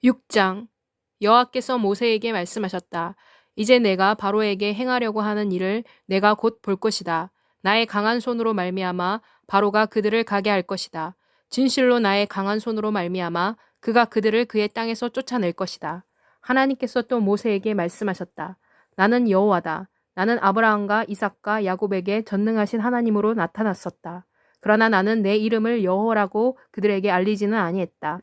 6장 여호와께서 모세에게 말씀하셨다. 이제 내가 바로에게 행하려고 하는 일을 내가 곧 볼 것이다. 나의 강한 손으로 말미암아 바로가 그들을 가게 할 것이다. 진실로 나의 강한 손으로 말미암아 그가 그들을 그의 땅에서 쫓아낼 것이다. 하나님께서 또 모세에게 말씀하셨다. 나는 여호와다. 나는 아브라함과 이삭과 야곱에게 전능하신 하나님으로 나타났었다. 그러나 나는 내 이름을 여호와라고 그들에게 알리지는 아니했다.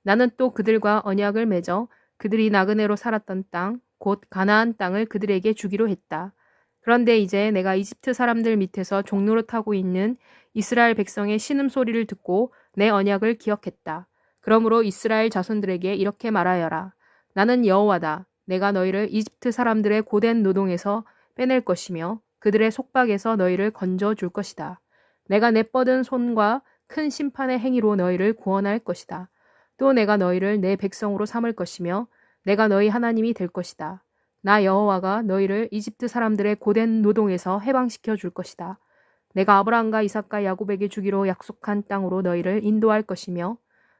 나는 또 그들과 언약을 맺어 그들이 나그네로 살았던 땅, 곧 가나안 땅을 그들에게 주기로 했다. 그런데 이제 내가 이집트 사람들 밑에서 종노릇하고 있는 이스라엘 백성의 신음소리를 듣고 내 언약을 기억했다. 그러므로 이스라엘 자손들에게 이렇게 말하여라. 나는 여호와다. 내가 너희를 이집트 사람들의 고된 노동에서 빼낼 것이며 그들의 속박에서 너희를 건져 줄 것이다. 내가 내뻗은 손과 큰 심판의 행위로 너희를 구원할 것이다. 또 내가 너희를 내 백성으로 삼을 것이며 내가 너희 하나님이 될 것이다. 나 여호와가 너희를 이집트 사람들의 고된 노동에서 해방시켜 줄 것이다. 내가 아브라함과 이삭과 야곱에게 주기로 약속한 땅으로 너희를 인도할 것이며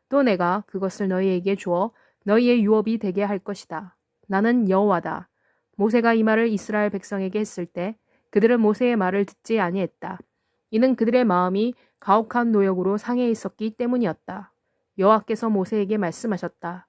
또 내가 그것을 너희에게 주어 너희의 유업이 되게 할 것이다. 나는 여호와다. 모세가 이 말을 이스라엘 백성에게 했을 때 그들은 모세의 말을 듣지 아니했다. 이는 그들의 마음이 가혹한 노역으로 상해 있었기 때문이었다. 여호와께서 모세에게 말씀하셨다.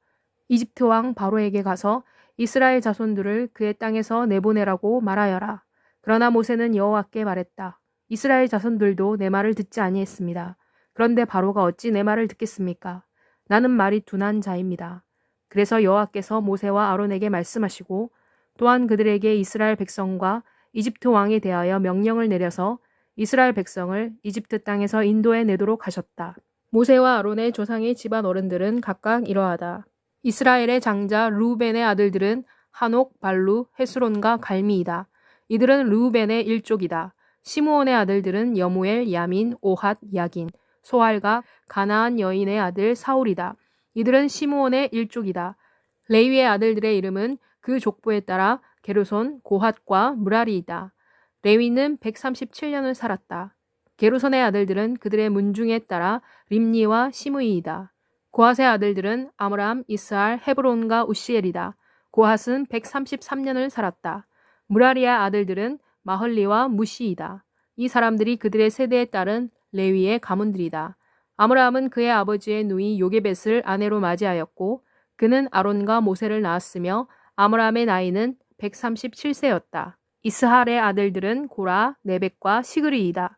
이집트 왕 바로에게 가서 이스라엘 자손들을 그의 땅에서 내보내라고 말하여라. 그러나 모세는 여호와께 말했다. 이스라엘 자손들도 내 말을 듣지 아니했습니다. 그런데 바로가 어찌 내 말을 듣겠습니까? 나는 말이 둔한 자입니다. 그래서 여호와께서 모세와 아론에게 말씀하시고 또한 그들에게 이스라엘 백성과 이집트 왕에 대하여 명령을 내려서 이스라엘 백성을 이집트 땅에서 인도해 내도록 하셨다. 모세와 아론의 조상의 집안 어른들은 각각 이러하다. 이스라엘의 장자 르우벤의 아들들은 한옥, 발루, 헤스론과 갈미이다. 이들은 르우벤의 일족이다. 시므온의 아들들은 여무엘, 야민, 오핫, 야긴, 소알과 가나안 여인의 아들 사울이다. 이들은 시므온의 일족이다. 레위의 아들들의 이름은 그 족보에 따라 게르손, 고핫과 무라리이다. 레위는 137년을 살았다. 게르손의 아들들은 그들의 문중에 따라 림니와 시므이이다. 고핫의 아들들은 아므람, 이스알, 헤브론과 우시엘이다. 고핫은 133년을 살았다. 무라리의 아들들은 마헐리와 무시이다. 이 사람들이 그들의 세대에 따른 레위의 가문들이다. 아므람은 그의 아버지의 누이 요게벳을 아내로 맞이하였고 그는 아론과 모세를 낳았으며 아므람의 나이는 137세였다. 이스할의 아들들은 고라, 네벡과 시그리이다.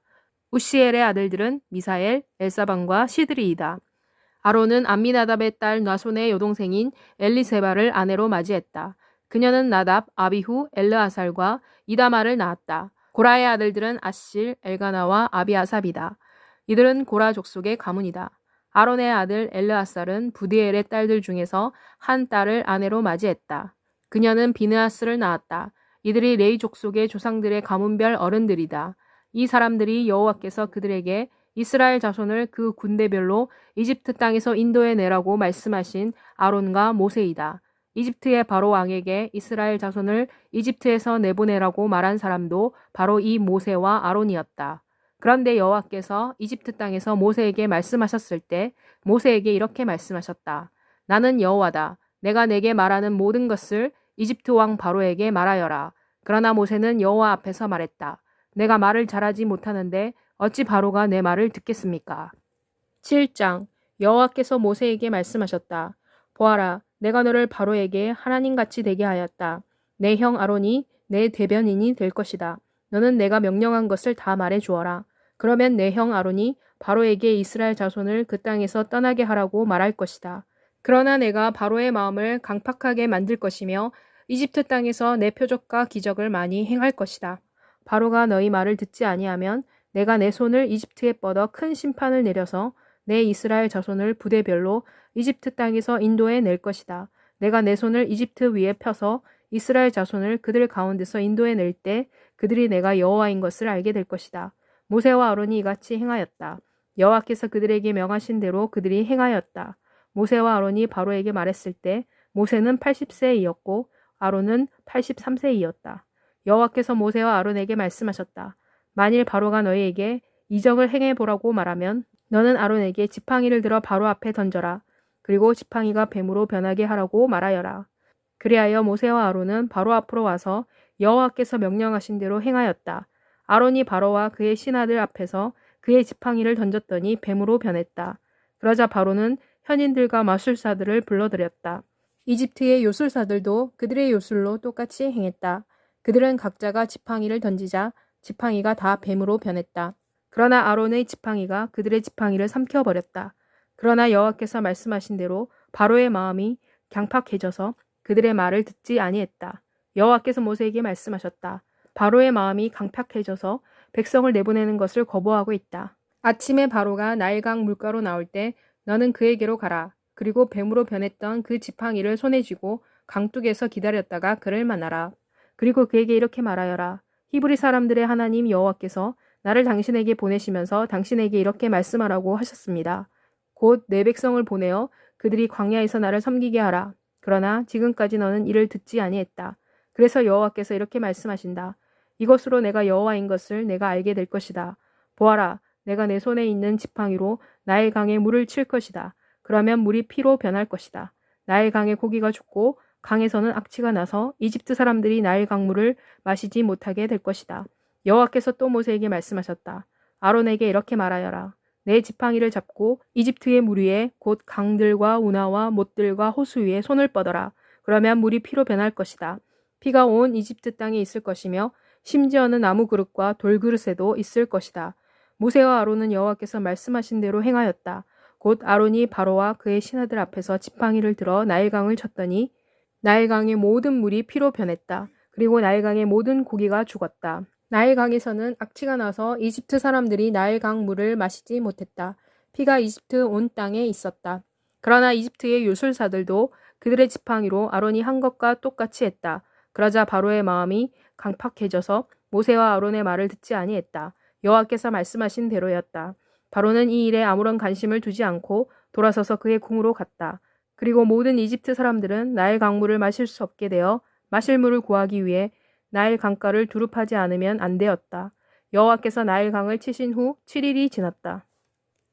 우시엘의 아들들은 미사엘, 엘사반과 시드리이다. 아론은 암미나답의 딸 나손의 여동생인 엘리세바를 아내로 맞이했다. 그녀는 나답, 아비후, 엘르아살과 이다말을 낳았다. 고라의 아들들은 아실, 엘가나와 아비아삽이다. 이들은 고라 족속의 가문이다. 아론의 아들 엘르아살은 부디엘의 딸들 중에서 한 딸을 아내로 맞이했다. 그녀는 비느하스를 낳았다. 이들이 레위 족속의 조상들의 가문별 어른들이다. 이 사람들이 여호와께서 그들에게 이스라엘 자손을 그 군대별로 이집트 땅에서 인도해 내라고 말씀하신 아론과 모세이다. 이집트의 바로 왕에게 이스라엘 자손을 이집트에서 내보내라고 말한 사람도 바로 이 모세와 아론이었다. 그런데 여호와께서 이집트 땅에서 모세에게 말씀하셨을 때 모세에게 이렇게 말씀하셨다. 나는 여호와다. 내가 내게 말하는 모든 것을 이집트 왕 바로에게 말하여라. 그러나 모세는 여호와 앞에서 말했다. 내가 말을 잘하지 못하는데 어찌 바로가 내 말을 듣겠습니까? 7장 여호와께서 모세에게 말씀하셨다. 보아라, 내가 너를 바로에게 하나님같이 되게 하였다. 내 형 아론이 내 대변인이 될 것이다. 너는 내가 명령한 것을 다 말해 주어라. 그러면 내 형 아론이 바로에게 이스라엘 자손을 그 땅에서 떠나게 하라고 말할 것이다. 그러나 내가 바로의 마음을 강팍하게 만들 것이며 이집트 땅에서 내 표적과 기적을 많이 행할 것이다. 바로가 너희 말을 듣지 아니하면 내가 내 손을 이집트에 뻗어 큰 심판을 내려서 내 이스라엘 자손을 부대별로 이집트 땅에서 인도해 낼 것이다. 내가 내 손을 이집트 위에 펴서 이스라엘 자손을 그들 가운데서 인도해 낼 때 그들이 내가 여호와인 것을 알게 될 것이다. 모세와 아론이 이같이 행하였다. 여호와께서 그들에게 명하신 대로 그들이 행하였다. 모세와 아론이 바로에게 말했을 때 모세는 80세이었고 아론은 83세이었다. 여호와께서 모세와 아론에게 말씀하셨다. 만일 바로가 너희에게 이적을 행해 보라고 말하면 너는 아론에게 지팡이를 들어 바로 앞에 던져라. 그리고 지팡이가 뱀으로 변하게 하라고 말하여라. 그리하여 모세와 아론은 바로 앞으로 와서 여호와께서 명령하신 대로 행하였다. 아론이 바로와 그의 신하들 앞에서 그의 지팡이를 던졌더니 뱀으로 변했다. 그러자 바로는 현인들과 마술사들을 불러들였다. 이집트의 요술사들도 그들의 요술로 똑같이 행했다. 그들은 각자가 지팡이를 던지자 지팡이가 다 뱀으로 변했다. 그러나 아론의 지팡이가 그들의 지팡이를 삼켜버렸다. 그러나 여호와께서 말씀하신 대로 바로의 마음이 강팍해져서 그들의 말을 듣지 아니했다. 여호와께서 모세에게 말씀하셨다. 바로의 마음이 강팍해져서 백성을 내보내는 것을 거부하고 있다. 아침에 바로가 나일강 물가로 나올 때 너는 그에게로 가라. 그리고 뱀으로 변했던 그 지팡이를 손에 쥐고 강둑에서 기다렸다가 그를 만나라. 그리고 그에게 이렇게 말하여라. 히브리 사람들의 하나님 여호와께서 나를 당신에게 보내시면서 당신에게 이렇게 말씀하라고 하셨습니다. 곧 내 백성을 보내어 그들이 광야에서 나를 섬기게 하라. 그러나 지금까지 너는 이를 듣지 아니했다. 그래서 여호와께서 이렇게 말씀하신다. 이것으로 내가 여호와인 것을 내가 알게 될 것이다. 보아라, 내가 내 손에 있는 지팡이로 나일 강에 물을 칠 것이다. 그러면 물이 피로 변할 것이다. 나일 강에 고기가 죽고 강에서는 악취가 나서 이집트 사람들이 나일 강물을 마시지 못하게 될 것이다. 여호와께서 또 모세에게 말씀하셨다. 아론에게 이렇게 말하여라. 내 지팡이를 잡고 이집트의 물 위에 곧 강들과 운하와 못들과 호수 위에 손을 뻗어라. 그러면 물이 피로 변할 것이다. 피가 온 이집트 땅에 있을 것이며 심지어는 나무 그릇과 돌 그릇에도 있을 것이다. 모세와 아론은 여호와께서 말씀하신 대로 행하였다. 곧 아론이 바로와 그의 신하들 앞에서 지팡이를 들어 나일강을 쳤더니 나일강의 모든 물이 피로 변했다. 그리고 나일강의 모든 고기가 죽었다. 나일강에서는 악취가 나서 이집트 사람들이 나일강 물을 마시지 못했다. 피가 이집트 온 땅에 있었다. 그러나 이집트의 요술사들도 그들의 지팡이로 아론이 한 것과 똑같이 했다. 그러자 바로의 마음이 강팍해져서 모세와 아론의 말을 듣지 아니했다. 여호와께서 말씀하신 대로였다. 바로는 이 일에 아무런 관심을 두지 않고 돌아서서 그의 궁으로 갔다. 그리고 모든 이집트 사람들은 나일 강물을 마실 수 없게 되어 마실 물을 구하기 위해 나일 강가를 두릅하지 않으면 안 되었다. 여호와께서 나일 강을 치신 후 7일이 지났다.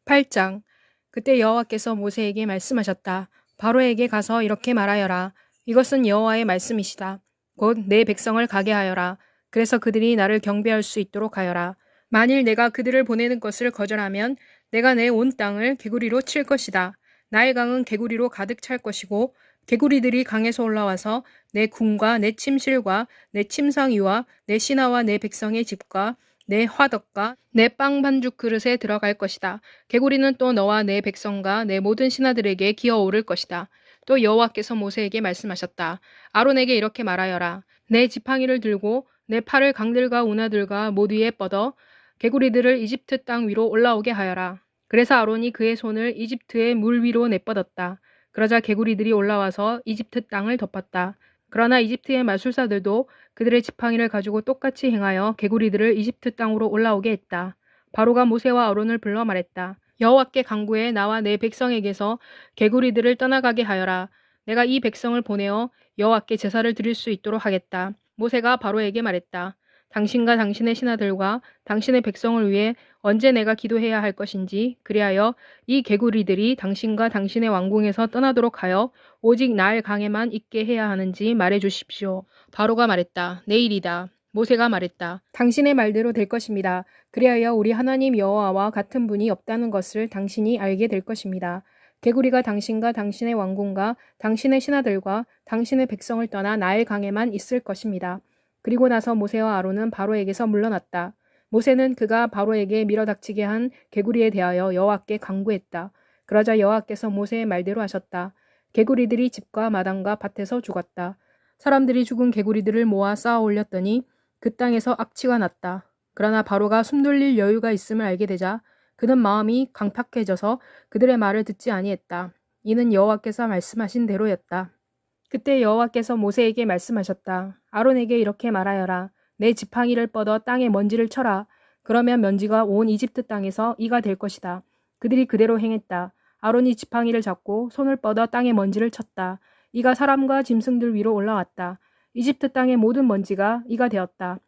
8장. 그때 여호와께서 모세에게 말씀하셨다. 바로에게 가서 이렇게 말하여라. 이것은 여호와의 말씀이시다. 곧 내 백성을 가게 하여라. 그래서 그들이 나를 경배할 수 있도록 하여라. 만일 내가 그들을 보내는 것을 거절하면 내가 내 온 땅을 개구리로 칠 것이다. 나의 강은 개구리로 가득 찰 것이고 개구리들이 강에서 올라와서 내 궁과 내 침실과 내 침상위와 내 신하와 내 백성의 집과 내 화덕과 내 빵 반죽 그릇에 들어갈 것이다. 개구리는 또 너와 내 백성과 내 모든 신하들에게 기어오를 것이다. 또 여호와께서 모세에게 말씀하셨다. 아론에게 이렇게 말하여라. 내 지팡이를 들고 내 팔을 강들과 운하들과 못 위에 뻗어 개구리들을 이집트 땅 위로 올라오게 하여라. 그래서 아론이 그의 손을 이집트의 물 위로 내뻗었다. 그러자 개구리들이 올라와서 이집트 땅을 덮었다. 그러나 이집트의 마술사들도 그들의 지팡이를 가지고 똑같이 행하여 개구리들을 이집트 땅으로 올라오게 했다. 바로가 모세와 아론을 불러 말했다. 여호와께 간구해 나와 내 백성에게서 개구리들을 떠나가게 하여라. 내가 이 백성을 보내어 여호와께 제사를 드릴 수 있도록 하겠다. 모세가 바로에게 말했다. 당신과 당신의 신하들과 당신의 백성을 위해 언제 내가 기도해야 할 것인지 그리하여 이 개구리들이 당신과 당신의 왕궁에서 떠나도록 하여 오직 나일 강에만 있게 해야 하는지 말해 주십시오. 바로가 말했다. 내일이다. 모세가 말했다. 당신의 말대로 될 것입니다. 그리하여 우리 하나님 여호와와 같은 분이 없다는 것을 당신이 알게 될 것입니다. 개구리가 당신과 당신의 왕궁과 당신의 신하들과 당신의 백성을 떠나 나일 강에만 있을 것입니다. 그리고 나서 모세와 아론은 바로에게서 물러났다. 모세는 그가 바로에게 밀어닥치게 한 개구리에 대하여 여호와께 간구했다. 그러자 여호와께서 모세의 말대로 하셨다. 개구리들이 집과 마당과 밭에서 죽었다. 사람들이 죽은 개구리들을 모아 쌓아 올렸더니 그 땅에서 악취가 났다. 그러나 바로가 숨돌릴 여유가 있음을 알게 되자 그는 마음이 강팍해져서 그들의 말을 듣지 아니했다. 이는 여호와께서 말씀하신 대로였다. 그때 여호와께서 모세에게 말씀하셨다. 아론에게 이렇게 말하여라. 내 지팡이를 뻗어 땅에 먼지를 쳐라. 그러면 먼지가 온 이집트 땅에서 이가 될 것이다. 그들이 그대로 행했다. 아론이 지팡이를 잡고 손을 뻗어 땅에 먼지를 쳤다. 이가 사람과 짐승들 위로 올라왔다. 이집트 땅의 모든 먼지가 이가 되었다.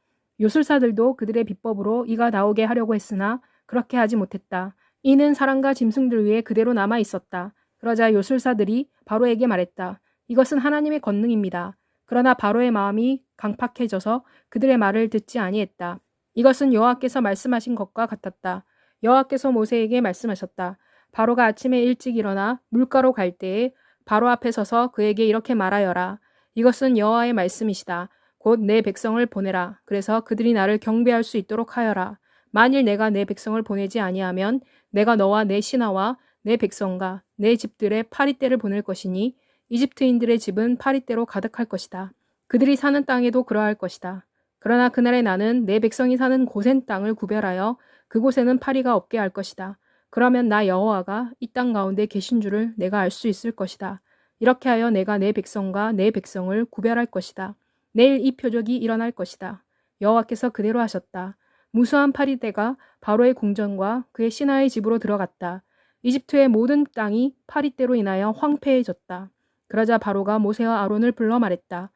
요술사들도 그들의 비법으로 이가 나오게 하려고 했으나 그렇게 하지 못했다. 이는 사람과 짐승들 위에 그대로 남아 있었다. 그러자 요술사들이 바로에게 말했다. 이것은 하나님의 권능입니다. 그러나 바로의 마음이 강팍해져서 그들의 말을 듣지 아니했다. 이것은 여호와께서 말씀하신 것과 같았다. 여호와께서 모세에게 말씀하셨다. 바로가 아침에 일찍 일어나 물가로 갈 때에 바로 앞에 서서 그에게 이렇게 말하여라. 이것은 여호와의 말씀이시다. 곧 내 백성을 보내라. 그래서 그들이 나를 경배할 수 있도록 하여라. 만일 내가 내 백성을 보내지 아니하면 내가 너와 내 신하와 내 백성과 내 집들의 파리떼를 보낼 것이니 이집트인들의 집은 파리떼로 가득할 것이다. 그들이 사는 땅에도 그러할 것이다. 그러나 그날에 나는 내 백성이 사는 고센 땅을 구별하여 그곳에는 파리가 없게 할 것이다. 그러면 나 여호와가 이 땅 가운데 계신 줄을 내가 알 수 있을 것이다. 이렇게 하여 내가 내 백성과 내 백성을 구별할 것이다. 내일 이 표적이 일어날 것이다. 여호와께서 그대로 하셨다. 무수한 파리떼가 바로의 궁전과 그의 신하의 집으로 들어갔다. 이집트의 모든 땅이 파리떼로 인하여 황폐해졌다. 그러자 바로가 모세와 아론을 불러 말했다.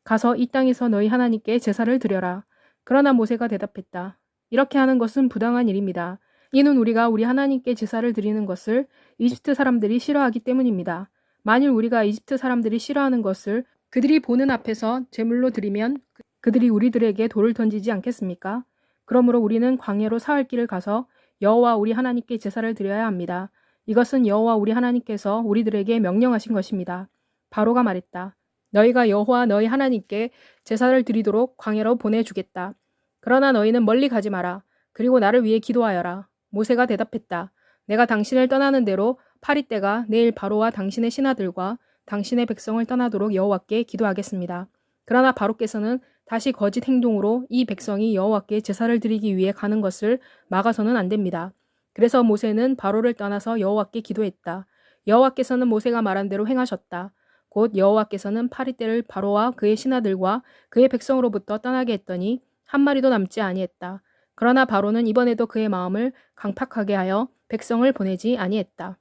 가서 이 땅에서 너희 하나님께 제사를 드려라. 그러나 모세가 대답했다. 이렇게 하는 것은 부당한 일입니다. 이는 우리가 우리 하나님께 제사를 드리는 것을 이집트 사람들이 싫어하기 때문입니다. 만일 우리가 이집트 사람들이 싫어하는 것을 그들이 보는 앞에서 제물로 드리면 그들이 우리들에게 돌을 던지지 않겠습니까? 그러므로 우리는 광야로 사흘 길을 가서 여호와 우리 하나님께 제사를 드려야 합니다. 이것은 여호와 우리 하나님께서 우리들에게 명령하신 것입니다. 바로가 말했다. 너희가 여호와 너희 하나님께 제사를 드리도록 광야로 보내주겠다. 그러나 너희는 멀리 가지 마라. 그리고 나를 위해 기도하여라. 모세가 대답했다. 내가 당신을 떠나는 대로 파리떼가 내일 바로와 당신의 신하들과 당신의 백성을 떠나도록 여호와께 기도하겠습니다. 그러나 바로께서는 다시 거짓 행동으로 이 백성이 여호와께 제사를 드리기 위해 가는 것을 막아서는 안 됩니다. 그래서 모세는 바로를 떠나서 여호와께 기도했다. 여호와께서는 모세가 말한 대로 행하셨다. 곧 여호와께서는 파리떼를 바로와 그의 신하들과 그의 백성으로부터 떠나게 했더니 한 마리도 남지 아니했다. 그러나 바로는 이번에도 그의 마음을 강팍하게 하여 백성을 보내지 아니했다.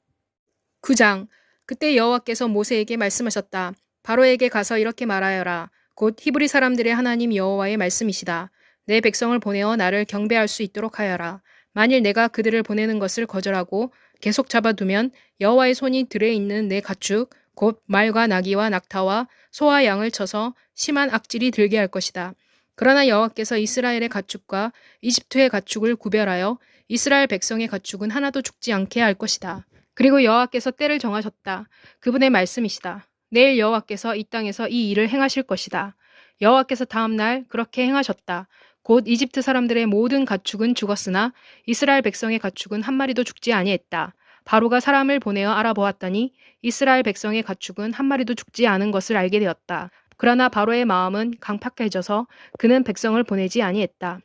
9장. 그때 여호와께서 모세에게 말씀하셨다. 바로에게 가서 이렇게 말하여라. 곧 히브리 사람들의 하나님 여호와의 말씀이시다. 내 백성을 보내어 나를 경배할 수 있도록 하여라. 만일 내가 그들을 보내는 것을 거절하고 계속 잡아두면 여호와의 손이 들에 있는 내 가축 곧 말과 나귀와 낙타와 소와 양을 쳐서 심한 악질이 들게 할 것이다. 그러나 여호와께서 이스라엘의 가축과 이집트의 가축을 구별하여 이스라엘 백성의 가축은 하나도 죽지 않게 할 것이다. 그리고 여호와께서 때를 정하셨다. 그분의 말씀이시다. 내일 여호와께서 이 땅에서 이 일을 행하실 것이다. 여호와께서 다음 날 그렇게 행하셨다. 곧 이집트 사람들의 모든 가축은 죽었으나 이스라엘 백성의 가축은 한 마리도 죽지 아니했다. 바로가 사람을 보내어 알아보았더니 이스라엘 백성의 가축은 한 마리도 죽지 않은 것을 알게 되었다. 그러나 바로의 마음은 강팍해져서 그는 백성을 보내지 아니했다.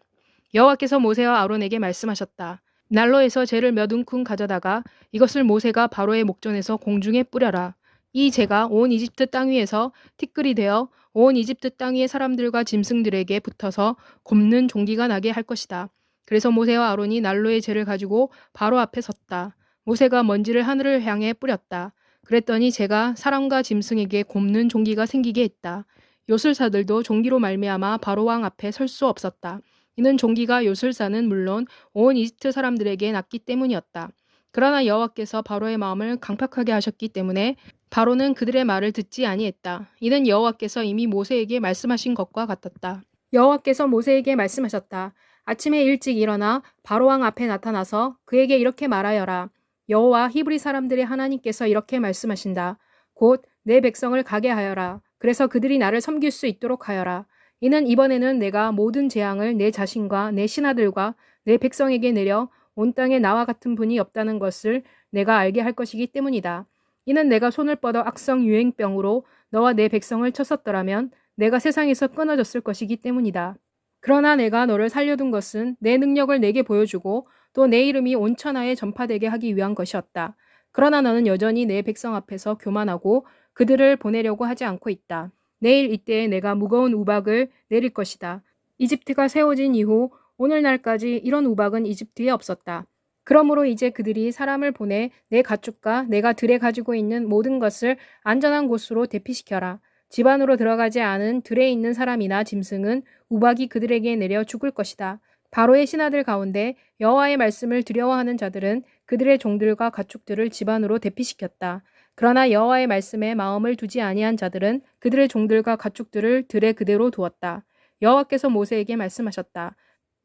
여호와께서 모세와 아론에게 말씀하셨다. 난로에서 재를 몇 움큼 가져다가 이것을 모세가 바로의 목전에서 공중에 뿌려라. 이 재가 온 이집트 땅 위에서 티끌이 되어 온 이집트 땅 위의 사람들과 짐승들에게 붙어서 곱는 종기가 나게 할 것이다. 그래서 모세와 아론이 난로의 재를 가지고 바로 앞에 섰다. 모세가 먼지를 하늘을 향해 뿌렸다. 그랬더니 재가 사람과 짐승에게 곱는 종기가 생기게 했다. 요술사들도 종기로 말미암아 바로 왕 앞에 설 수 없었다. 이는 종기가 요술사는 물론 온 이집트 사람들에게 났기 때문이었다. 그러나 여호와께서 바로의 마음을 강팍하게 하셨기 때문에 바로는 그들의 말을 듣지 아니했다. 이는 여호와께서 이미 모세에게 말씀하신 것과 같았다. 여호와께서 모세에게 말씀하셨다. 아침에 일찍 일어나 바로 왕 앞에 나타나서 그에게 이렇게 말하여라. 여호와 히브리 사람들의 하나님께서 이렇게 말씀하신다. 곧 내 백성을 가게 하여라. 그래서 그들이 나를 섬길 수 있도록 하여라. 이는 이번에는 내가 모든 재앙을 내 자신과 내 신하들과 내 백성에게 내려 온 땅에 나와 같은 분이 없다는 것을 내가 알게 할 것이기 때문이다. 이는 내가 손을 뻗어 악성 유행병으로 너와 내 백성을 쳤었더라면 내가 세상에서 끊어졌을 것이기 때문이다. 그러나 내가 너를 살려둔 것은 내 능력을 내게 보여주고 또 내 이름이 온 천하에 전파되게 하기 위한 것이었다. 그러나 너는 여전히 내 백성 앞에서 교만하고 그들을 보내려고 하지 않고 있다. 내일 이때에 내가 무거운 우박을 내릴 것이다. 이집트가 세워진 이후 오늘날까지 이런 우박은 이집트에 없었다. 그러므로 이제 그들이 사람을 보내 내 가축과 내가 들에 가지고 있는 모든 것을 안전한 곳으로 대피시켜라. 집 안으로 들어가지 않은 들에 있는 사람이나 짐승은 우박이 그들에게 내려 죽을 것이다. 바로의 신하들 가운데 여호와의 말씀을 두려워하는 자들은 그들의 종들과 가축들을 집 안으로 대피시켰다. 그러나 여호와의 말씀에 마음을 두지 아니한 자들은 그들의 종들과 가축들을 들에 그대로 두었다. 여호와께서 모세에게 말씀하셨다.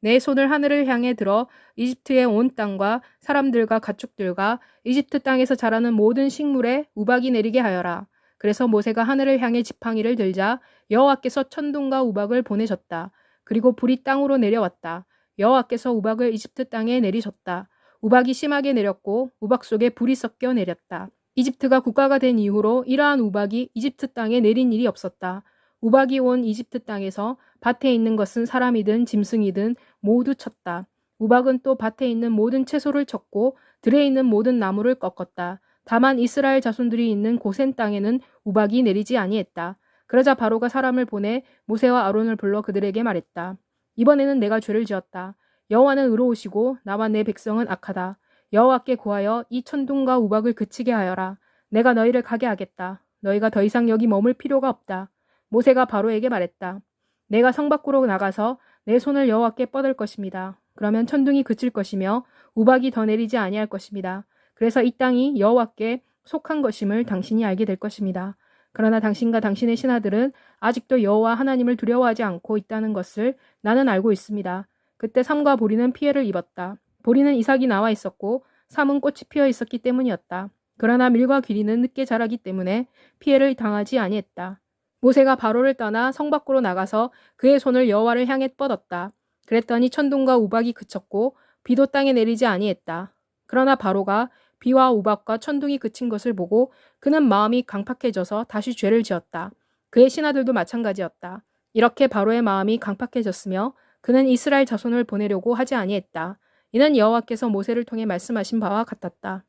내 손을 하늘을 향해 들어 이집트의 온 땅과 사람들과 가축들과 이집트 땅에서 자라는 모든 식물에 우박이 내리게 하여라. 그래서 모세가 하늘을 향해 지팡이를 들자 여호와께서 천둥과 우박을 보내셨다. 그리고 불이 땅으로 내려왔다. 여호와께서 우박을 이집트 땅에 내리셨다. 우박이 심하게 내렸고 우박 속에 불이 섞여 내렸다. 이집트가 국가가 된 이후로 이러한 우박이 이집트 땅에 내린 일이 없었다. 우박이 온 이집트 땅에서 밭에 있는 것은 사람이든 짐승이든 모두 쳤다. 우박은 또 밭에 있는 모든 채소를 쳤고 들에 있는 모든 나무를 꺾었다. 다만 이스라엘 자손들이 있는 고센 땅에는 우박이 내리지 아니했다. 그러자 바로가 사람을 보내 모세와 아론을 불러 그들에게 말했다. 이번에는 내가 죄를 지었다. 여호와는 의로우시고 나와 내 백성은 악하다. 여호와께 구하여 이 천둥과 우박을 그치게 하여라. 내가 너희를 가게 하겠다. 너희가 더 이상 여기 머물 필요가 없다. 모세가 바로에게 말했다. 내가 성 밖으로 나가서 내 손을 여호와께 뻗을 것입니다. 그러면 천둥이 그칠 것이며 우박이 더 내리지 아니할 것입니다. 그래서 이 땅이 여호와께 속한 것임을 당신이 알게 될 것입니다. 그러나 당신과 당신의 신하들은 아직도 여호와 하나님을 두려워하지 않고 있다는 것을 나는 알고 있습니다. 그때 삼과 보리는 피해를 입었다. 보리는 이삭이 나와 있었고 삼은 꽃이 피어 있었기 때문이었다. 그러나 밀과 귀리는 늦게 자라기 때문에 피해를 당하지 아니했다. 모세가 바로를 떠나 성 밖으로 나가서 그의 손을 여호와를 향해 뻗었다. 그랬더니 천둥과 우박이 그쳤고 비도 땅에 내리지 아니했다. 그러나 바로가 비와 우박과 천둥이 그친 것을 보고 그는 마음이 강팍해져서 다시 죄를 지었다. 그의 신하들도 마찬가지였다. 이렇게 바로의 마음이 강팍해졌으며 그는 이스라엘 자손을 보내려고 하지 아니했다. 이는 여호와께서 모세를 통해 말씀하신 바와 같았다.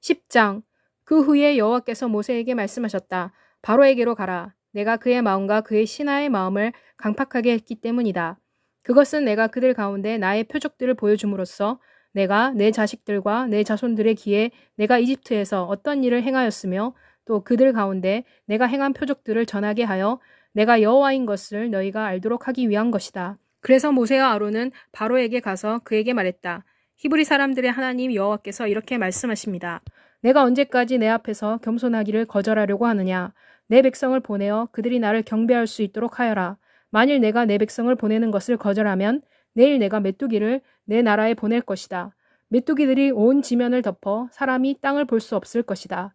10장. 그 후에 여호와께서 모세에게 말씀하셨다. 바로에게로 가라. 내가 그의 마음과 그의 신하의 마음을 강팍하게 했기 때문이다. 그것은 내가 그들 가운데 나의 표적들을 보여줌으로써 내가 내 자식들과 내 자손들의 귀에 내가 이집트에서 어떤 일을 행하였으며 또 그들 가운데 내가 행한 표적들을 전하게 하여 내가 여호와인 것을 너희가 알도록 하기 위한 것이다. 그래서 모세와 아론은 바로에게 가서 그에게 말했다. 히브리 사람들의 하나님 여호와께서 이렇게 말씀하십니다. 내가 언제까지 내 앞에서 겸손하기를 거절하려고 하느냐. 내 백성을 보내어 그들이 나를 경배할 수 있도록 하여라. 만일 내가 내 백성을 보내는 것을 거절하면 내일 내가 메뚜기를 내 나라에 보낼 것이다. 메뚜기들이 온 지면을 덮어 사람이 땅을 볼 수 없을 것이다.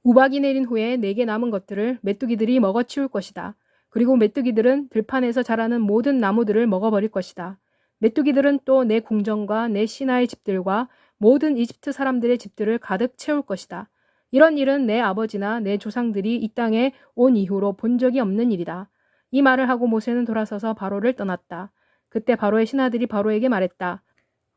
우박이 내린 후에 내게 남은 것들을 메뚜기들이 먹어치울 것이다. 그리고 메뚜기들은 들판에서 자라는 모든 나무들을 먹어버릴 것이다. 메뚜기들은 또 내 궁전과 내 신하의 집들과 모든 이집트 사람들의 집들을 가득 채울 것이다. 이런 일은 내 아버지나 내 조상들이 이 땅에 온 이후로 본 적이 없는 일이다. 이 말을 하고 모세는 돌아서서 바로를 떠났다. 그때 바로의 신하들이 바로에게 말했다.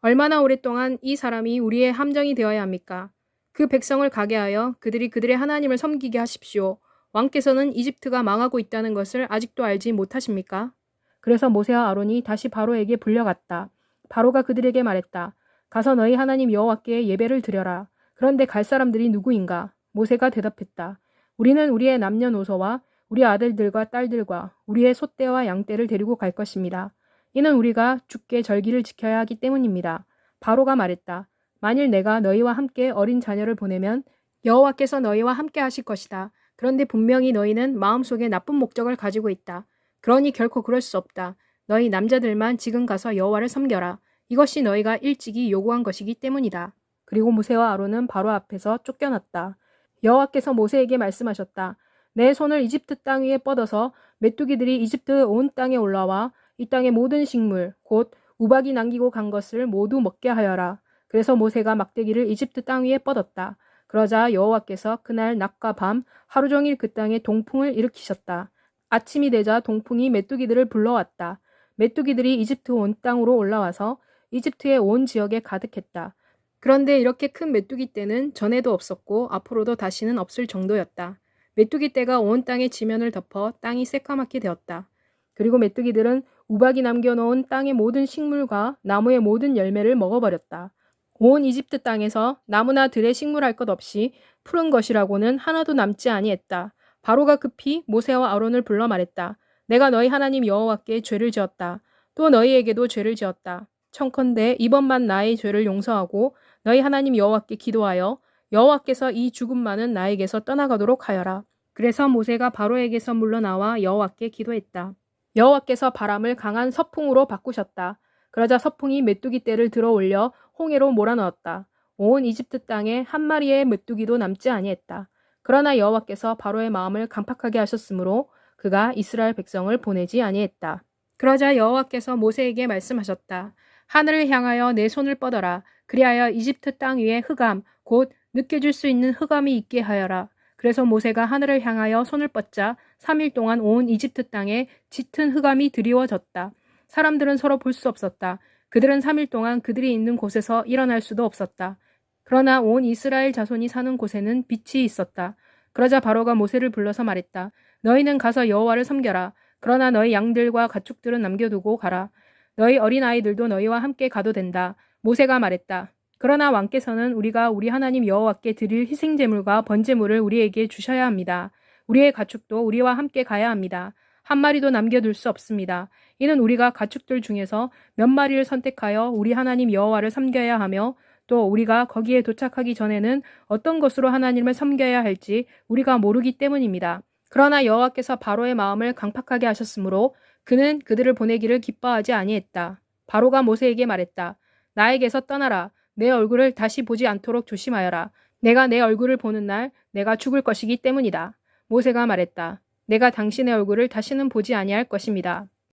얼마나 오랫동안 이 사람이 우리의 함정이 되어야 합니까? 그 백성을 가게 하여 그들이 그들의 하나님을 섬기게 하십시오. 왕께서는 이집트가 망하고 있다는 것을 아직도 알지 못하십니까? 그래서 모세와 아론이 다시 바로에게 불려갔다. 바로가 그들에게 말했다. 가서 너희 하나님 여호와께 예배를 드려라. 그런데 갈 사람들이 누구인가? 모세가 대답했다. 우리는 우리의 남녀노소와 우리 아들들과 딸들과 우리의 소떼와 양떼를 데리고 갈 것입니다. 이는 우리가 주께 절기를 지켜야 하기 때문입니다. 바로가 말했다. 만일 내가 너희와 함께 어린 자녀를 보내면 여호와께서 너희와 함께 하실 것이다. 그런데 분명히 너희는 마음속에 나쁜 목적을 가지고 있다. 그러니 결코 그럴 수 없다. 너희 남자들만 지금 가서 여호와를 섬겨라. 이것이 너희가 일찍이 요구한 것이기 때문이다. 그리고 모세와 아론은 바로 앞에서 쫓겨났다. 여호와께서 모세에게 말씀하셨다. 내 손을 이집트 땅 위에 뻗어서 메뚜기들이 이집트 온 땅에 올라와 이 땅의 모든 식물 곧 우박이 남기고 간 것을 모두 먹게 하여라. 그래서 모세가 막대기를 이집트 땅 위에 뻗었다. 그러자 여호와께서 그날 낮과 밤 하루 종일 그 땅에 동풍을 일으키셨다. 아침이 되자 동풍이 메뚜기들을 불러왔다. 메뚜기들이 이집트 온 땅으로 올라와서 이집트의 온 지역에 가득했다. 그런데 이렇게 큰 메뚜기 떼는 전에도 없었고 앞으로도 다시는 없을 정도였다. 메뚜기 떼가 온 땅의 지면을 덮어 땅이 새까맣게 되었다. 그리고 메뚜기들은 우박이 남겨놓은 땅의 모든 식물과 나무의 모든 열매를 먹어버렸다. 온 이집트 땅에서 나무나 들의 식물할 것 없이 푸른 것이라고는 하나도 남지 아니했다. 바로가 급히 모세와 아론을 불러 말했다. 내가 너희 하나님 여호와께 죄를 지었다. 또 너희에게도 죄를 지었다. 청컨대 이번만 나의 죄를 용서하고 너희 하나님 여호와께 기도하여 여호와께서 이 죽음만은 나에게서 떠나가도록 하여라. 그래서 모세가 바로에게서 물러나와 여호와께 기도했다. 여호와께서 바람을 강한 서풍으로 바꾸셨다. 그러자 서풍이 메뚜기 떼를 들어 올려 홍해로 몰아넣었다. 온 이집트 땅에 한 마리의 메뚜기도 남지 아니했다. 그러나 여호와께서 바로의 마음을 강팍하게 하셨으므로 그가 이스라엘 백성을 보내지 아니했다. 그러자 여호와께서 모세에게 말씀하셨다. 하늘을 향하여 내 손을 뻗어라. 그리하여 이집트 땅 위에 흑암, 곧 느껴질 수 있는 흑암이 있게 하여라. 그래서 모세가 하늘을 향하여 손을 뻗자 3일 동안 온 이집트 땅에 짙은 흑암이 드리워졌다. 사람들은 서로 볼 수 없었다. 그들은 3일 동안 그들이 있는 곳에서 일어날 수도 없었다. 그러나 온 이스라엘 자손이 사는 곳에는 빛이 있었다. 그러자 바로가 모세를 불러서 말했다. 너희는 가서 여호와를 섬겨라. 그러나 너희 양들과 가축들은 남겨두고 가라. 너희 어린아이들도 너희와 함께 가도 된다. 모세가 말했다. 그러나 왕께서는 우리가 우리 하나님 여호와께 드릴 희생제물과 번제물을 우리에게 주셔야 합니다. 우리의 가축도 우리와 함께 가야 합니다. 한 마리도 남겨둘 수 없습니다. 이는 우리가 가축들 중에서 몇 마리를 선택하여 우리 하나님 여호와를 섬겨야 하며 또 우리가 거기에 도착하기 전에는 어떤 것으로 하나님을 섬겨야 할지 우리가 모르기 때문입니다. 그러나 여호와께서 바로의 마음을 강팍하게 하셨으므로 그는 그들을 보내기를 기뻐하지 아니했다. 바로가 모세에게 말했다. 나에게서 떠나라. 내 얼굴을 다시 보지 않도록 조심하여라. 내가 내 얼굴을 보는 날 내가 죽을 것이기 때문이다. 모세가 말했다. 내가 당신의 얼굴을 다시는 보지 아니할 것입니다.